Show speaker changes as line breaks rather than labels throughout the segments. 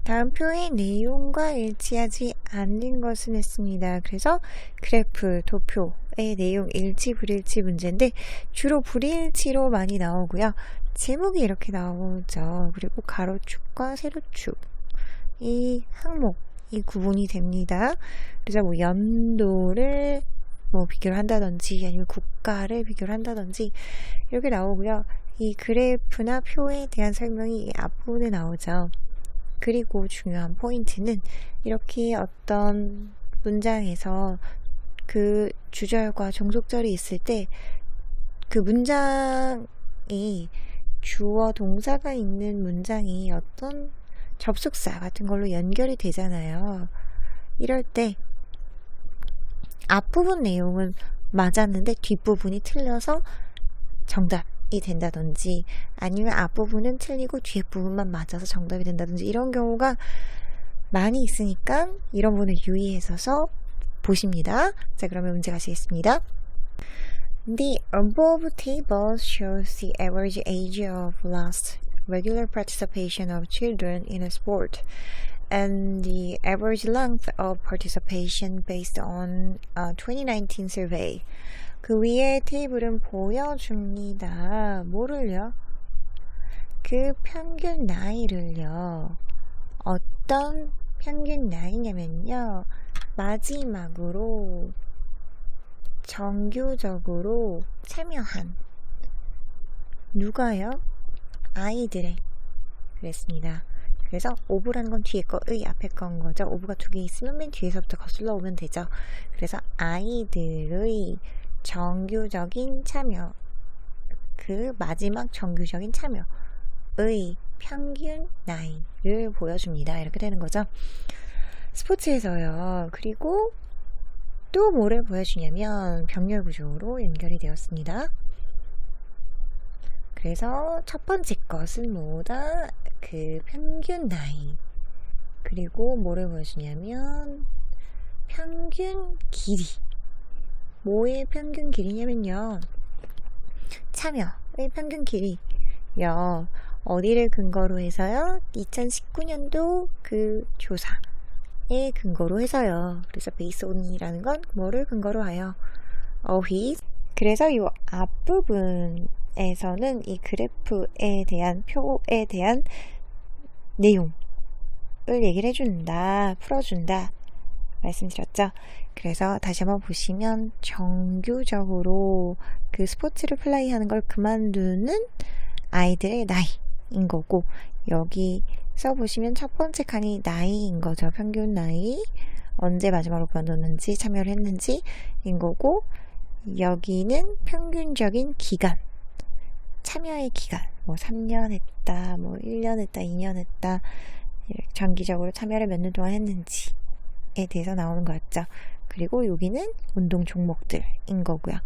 다음 표의 내용과 일치하지 않는 것은 했습니다. 그래서 그래프, 도표의 내용 일치, 불일치 문제인데 주로 불일치로 많이 나오고요. 제목이 이렇게 나오죠. 그리고 가로축과 세로축, 이 항목이 구분이 됩니다. 그래서 뭐 연도를 비교를 한다든지 아니면 국가를 비교를 한다든지 이렇게 나오고요. 이 그래프나 표에 대한 설명이 이 앞부분에 나오죠. 그리고 중요한 포인트는 이렇게 어떤 문장에서 그 주절과 종속절이 있을 때 그 문장이 주어 동사가 있는 문장이 어떤 접속사 같은 걸로 연결이 되잖아요. 이럴 때 앞부분 내용은 맞았는데 뒷부분이 틀려서 정답이 된다든지 아니면 앞부분은 틀리고 뒷부분만 맞아서 정답이 된다든지 이런 경우가 많이 있으니까 이런 부분을 유의해서 보십니다. 자, 그러면 문제 가시겠습니다. The above table shows the average age of last regular participation of children in a sport and the average length of participation based on a 2019 survey. 그 위에 테이블은 보여줍니다. 뭐를요? 그 평균 나이를요. 어떤 평균 나이냐면요. 마지막으로 정규적으로 참여한 누가요? 아이들의 그랬습니다. 그래서 오브라는 건 뒤에 거의 앞에 건 거죠. 오브가 두 개 있으면 맨 뒤에서부터 거슬러 오면 되죠. 그래서 아이들의 정규적인 참여, 그 마지막 정규적인 참여의 평균 나이를 보여줍니다. 이렇게 되는 거죠. 스포츠에서요. 그리고 또 뭐를 보여주냐면 병렬 구조로 연결이 되었습니다. 그래서 첫 번째 것은 뭐다? 그 평균 나이. 그리고 뭐를 보여주냐면 평균 길이. 뭐의 평균 길이냐면요. 참여의 평균 길이요. 어디를 근거로 해서요? 2019년도 그 조사에 근거로 해서요. 그래서 베이스 온이라는 건 뭐를 근거로 하여? 그래서 이 앞부분에서는 이 그래프에 대한 표에 대한 내용을 얘기를 해준다, 풀어준다 말씀드렸죠. 그래서 다시 한번 보시면 정규적으로 그 스포츠를 플레이하는 걸 그만두는 아이들의 나이인 거고, 여기 써보시면 첫 번째 칸이 나이인 거죠. 평균 나이, 언제 마지막으로 그만뒀는지, 참여를 했는지인 거고, 여기는 평균적인 기간, 참여의 기간, 3년 했다, 1년 했다, 2년 했다, 장기적으로 참여를 몇 년 동안 했는지에 대해서 나오는 거였죠. 그리고 여기는 운동 종목들인 거고요.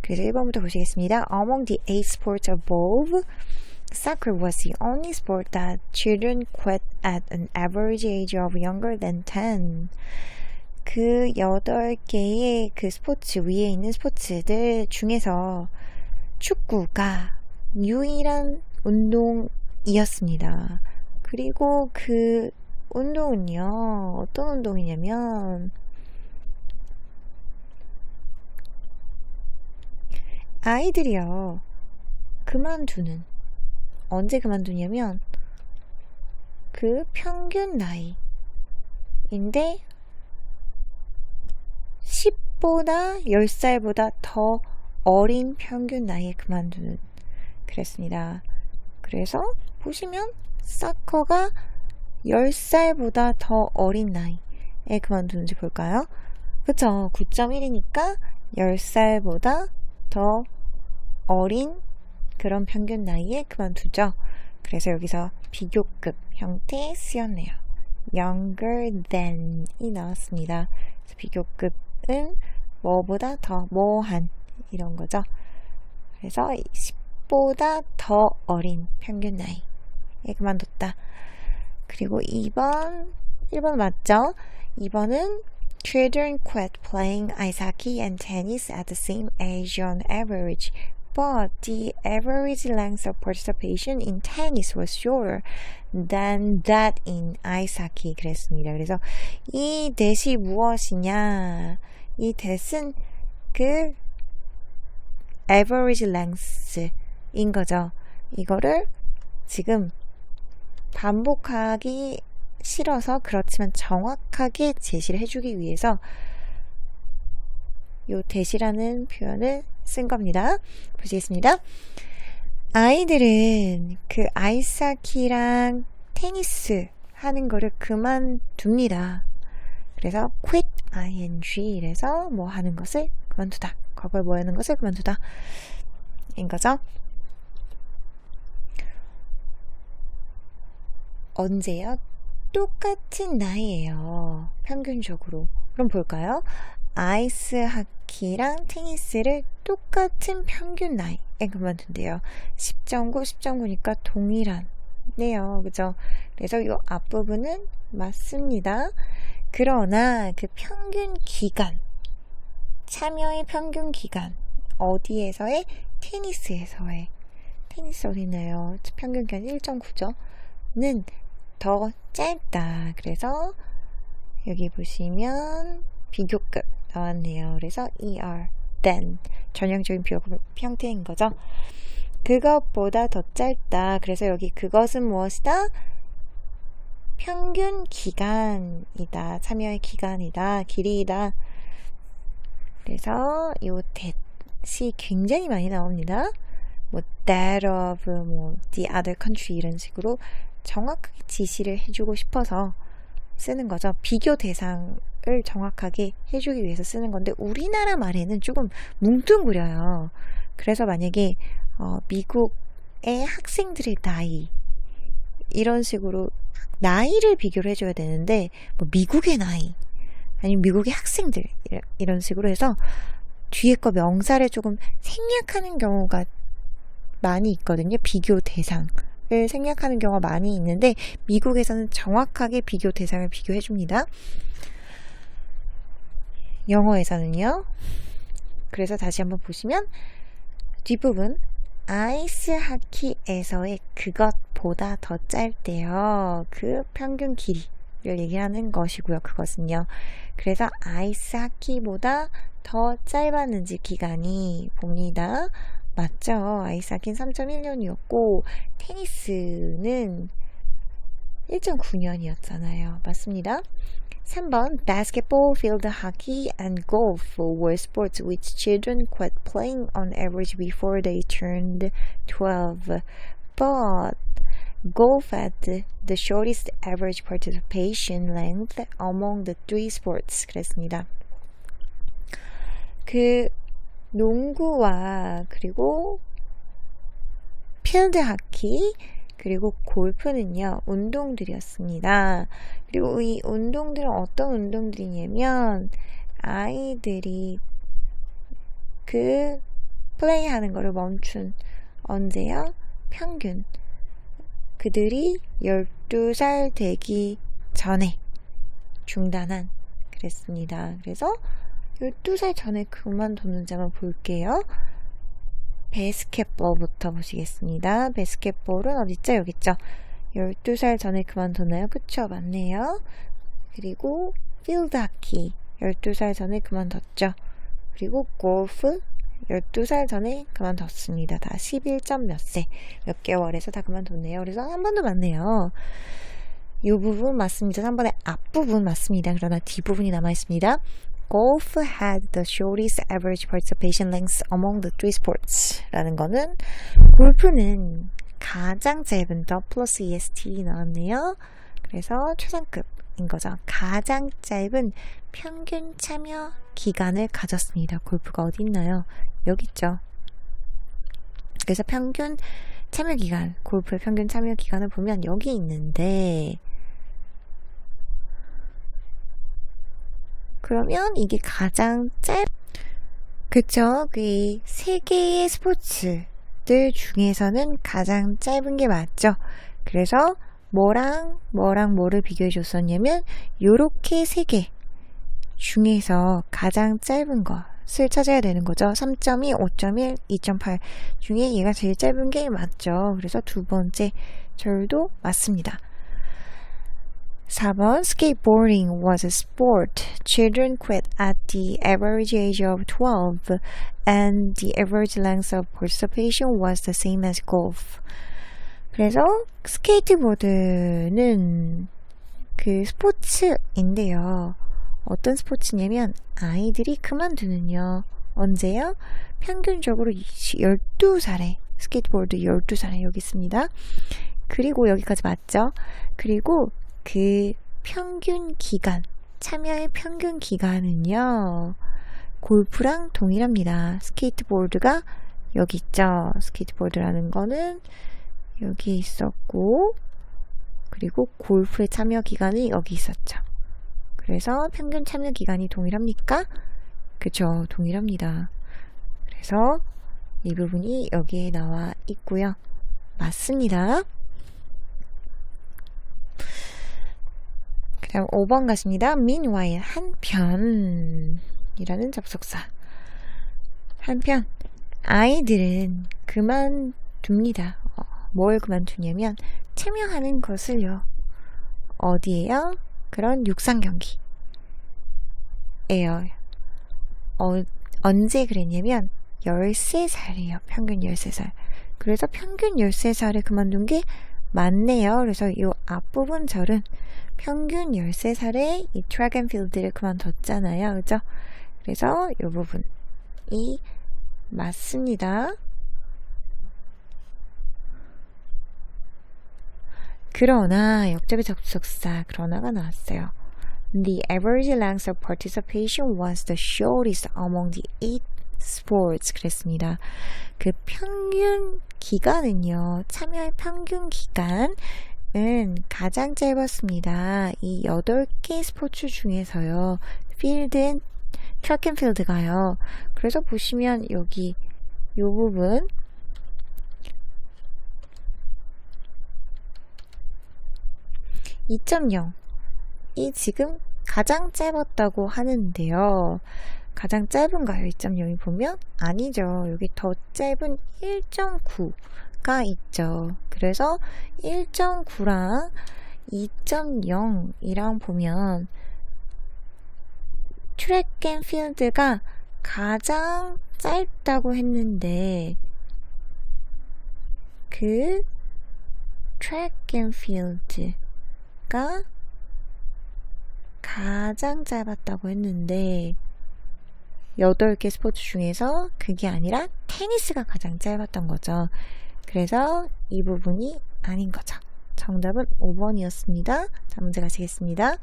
그래서 1번부터 보시겠습니다. Among the 8 sports above, soccer was the only sport that children quit at an average age of younger than 10. 그 8개의 그 스포츠 위에 있는 스포츠들 중에서 축구가 유일한 운동이었습니다. 그리고 그 운동은요, 어떤 운동이냐면 아이들이요, 그만두는, 언제 그만두냐면 그 평균 나이인데 10보다 10살보다 더 어린 평균 나이에 그만두는 그랬습니다. 그래서 보시면 사커가 10살보다 더 어린 나이에 그만두는지 볼까요? 그쵸? 9.1이니까 10살보다 더 어린 그런 평균 나이에 그만두죠. 그래서 여기서 비교급 형태 쓰였네요. younger than이 나왔습니다. 그래서 비교급은 뭐보다 더, 뭐한 이런 거죠. 그래서 10보다 더 어린 평균 나이에 그만뒀다. 그리고 1번 맞죠? 2번은 Children quit playing ice hockey and tennis at the same age on average But the average length of participation in tennis was shorter than that in ice hockey. 그랬습니다. 그래서 이 that이 무엇이냐? 이 that은 그 average length인 거죠. 이거를 지금 반복하기 싫어서 그렇지만 정확하게 제시를 해주기 위해서 요 that이라는 표현을 쓴 겁니다. 보시겠습니다. 아이들은 그 아이스하키랑 테니스 하는 거를 그만둡니다. 그래서 quit ing 이래서 뭐 하는 것을 그만두다. 과거에 뭐 하는 것을 그만두다. 인 거죠. 언제요? 똑같은 나이예요. 평균적으로. 그럼 볼까요? 아이스하키랑 테니스를 똑같은 평균 나이에 그만둔대요. 10.9, 10.9니까 동일하네요. 그죠? 그래서 이 앞부분은 맞습니다. 그러나 그 평균 기간, 참여의 평균 기간, 어디에서의? 테니스에서의. 테니스 어디 있나요? 평균 기간 1.9죠. 는 더 짧다. 그래서 여기 보시면 비교급 나왔네요. 그래서 ER, than 전형적인 비교급 형태인 거죠. 그것보다 더 짧다. 그래서 여기 그것은 무엇이다? 평균 기간이다. 참여의 기간이다. 길이이다. 그래서 이 that이 굉장히 많이 나옵니다. 뭐 that of 뭐 the other country 이런 식으로 정확하게 지시를 해주고 싶어서 쓰는 거죠. 비교 대상을 정확하게 해주기 위해서 쓰는 건데 우리나라 말에는 조금 뭉뚱그려요. 그래서 만약에 미국의 학생들의 나이 이런 식으로 나이를 비교를 해줘야 되는데 뭐 미국의 나이 아니면 미국의 학생들 이런 식으로 해서 뒤에 거 명사를 조금 생략하는 경우가 많이 있거든요. 비교 대상을 생략하는 경우가 많이 있는데 미국에서는 정확하게 비교 대상을 비교해 줍니다. 영어에서는요. 그래서 다시 한번 보시면 뒷부분 아이스하키에서의 그것보다 더 짧대요. 그 평균 길이를 얘기하는 것이고요. 그것은요. 그래서 아이스하키보다 더 짧았는지 기간이 봅니다. 맞죠? 아이스하키는 3.1년이었고 테니스는 1.9년이었잖아요. 맞습니다. 3번 Basketball, field hockey, and golf were sports which children quit playing on average before they turned 12. But golf had the shortest average participation length among the three sports. 그랬습니다. 그 농구와 그리고 필드 하키 그리고 골프는요 운동들이었습니다. 그리고 이 운동들은 어떤 운동들이냐면 아이들이 그 플레이하는 거를 멈춘 언제요? 평균 그들이 12살 되기 전에 중단한 그랬습니다. 그래서 12살 전에 그만뒀는지 한번 볼게요. 바스켓볼부터 보시겠습니다. 바스켓볼은 어딨죠? 여기 있죠? 12살 전에 그만뒀나요? 그쵸? 맞네요. 그리고 필드 하키 12살 전에 그만뒀죠. 그리고 골프 12살 전에 그만뒀습니다. 다 11점 몇 세, 몇 개월에서 다 그만뒀네요. 그래서 한 번도 맞네요. 이 부분 맞습니다. 3번의 앞부분 맞습니다. 그러나 뒷부분이 남아있습니다. Golf had the shortest average participation length among the three sports 라는 거는 골프는 가장 짧은 더 플러스 EST 나왔네요. 그래서 최상급인 거죠. 가장 짧은 평균 참여 기간을 가졌습니다. 골프가 어디 있나요? 여기 있죠. 그래서 평균 참여 기간, 골프의 평균 참여 기간을 보면 여기 있는데 그러면 이게 가장 그쵸? 그 세 개의 스포츠들 중에서는 가장 짧은 게 맞죠? 그래서 뭐랑 뭐를 비교해 줬었냐면 요렇게 세 개 중에서 가장 짧은 거 4를 찾아야 되는 거죠. 3.2, 5.1, 2.8 중에 얘가 제일 짧은 게 맞죠. 그래서 두 번째 절도 맞습니다. 4번 Skateboarding was a sport children quit at the average age of 12 and the average length of participation was the same as golf. 그래서 스케이트보드는 그 스포츠인데요. 어떤 스포츠냐면 아이들이 그만두는요. 언제요? 평균적으로 12살에 스케이트보드 12살에 여기 있습니다. 그리고 여기까지 맞죠? 그리고 그 평균 기간, 참여의 평균 기간은요. 골프랑 동일합니다. 스케이트보드가 여기 있죠. 스케이트보드라는 거는 여기 있었고 그리고 골프의 참여 기간이 여기 있었죠. 그래서 평균 참여 기간이 동일합니까? 그죠, 동일합니다. 그래서 이 부분이 여기에 나와 있고요. 맞습니다. 그 다음 5번 가십니다. Meanwhile, 한편이라는 접속사. 한편, 아이들은 그만둡니다. 뭘 그만두냐면 참여하는 것을요. 어디에요? 그런 육상 경기예요. 언제 그랬냐면 13살이에요. 평균 13살. 그래서 평균 13살에 그만둔 게 맞네요. 그래서 이 앞부분 절은 평균 13살에 이 트랙 앤 필드를 그만뒀잖아요. 그죠? 그래서 이 부분이 맞습니다. 그러나 역접의 접속사 그러나가 나왔어요. The average length of participation was the shortest among the 8 sports. 그랬습니다. 그 평균 기간은요. 참여의 평균 기간은 가장 짧았습니다. 이 8개 스포츠 중에서요. 필드, 트랙 앤 필드가요. 그래서 보시면 여기 이 부분 2.0 이 지금 가장 짧았다고 하는데요. 가장 짧은가요? 2.0이 보면? 아니죠. 여기 더 짧은 1.9가 있죠. 그래서 1.9랑 2.0이랑 보면 트랙 앤 필드가 가장 짧다고 했는데 그 트랙 앤 필드가 가장 짧았다고 했는데 8개 스포츠 중에서 그게 아니라 테니스가 가장 짧았던 거죠. 그래서 이 부분이 아닌 거죠. 정답은 5번이었습니다. 자, 문제 가시겠습니다.